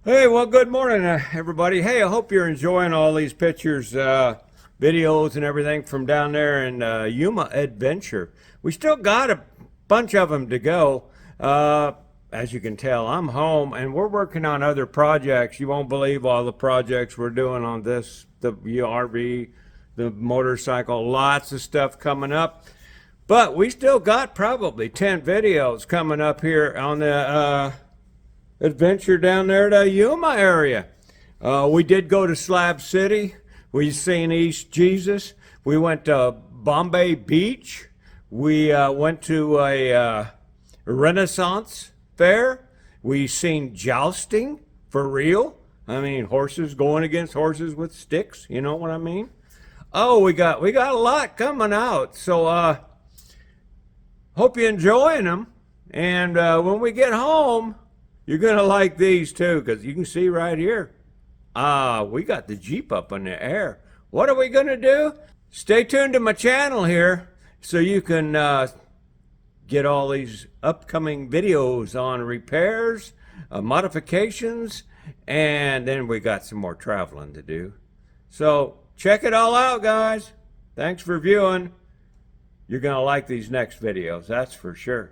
Hey, well, good morning, everybody. Hey, I hope you're enjoying all these pictures, videos, and everything from down there in Yuma Adventure. We still got a bunch of them to go. As you can tell, I'm home, and we're working on other projects. You won't believe all the projects we're doing on this, the RV, the motorcycle, lots of stuff coming up. But we still got probably 10 videos coming up here on the adventure down there to Yuma area. We did go to Slab City. We seen East Jesus. We went to Bombay Beach. We went to a Renaissance fair. We seen jousting for real. I mean, horses going against horses with sticks. You know what I mean? Oh, we got a lot coming out. So hope you're enjoying them. And when we get home, you're going to like these too, because you can see right here. We got the Jeep up in the air. What are we going to do? Stay tuned to my channel here so you can get all these upcoming videos on repairs, modifications, and then we got some more traveling to do. So check it all out, guys. Thanks for viewing. You're going to like these next videos, that's for sure.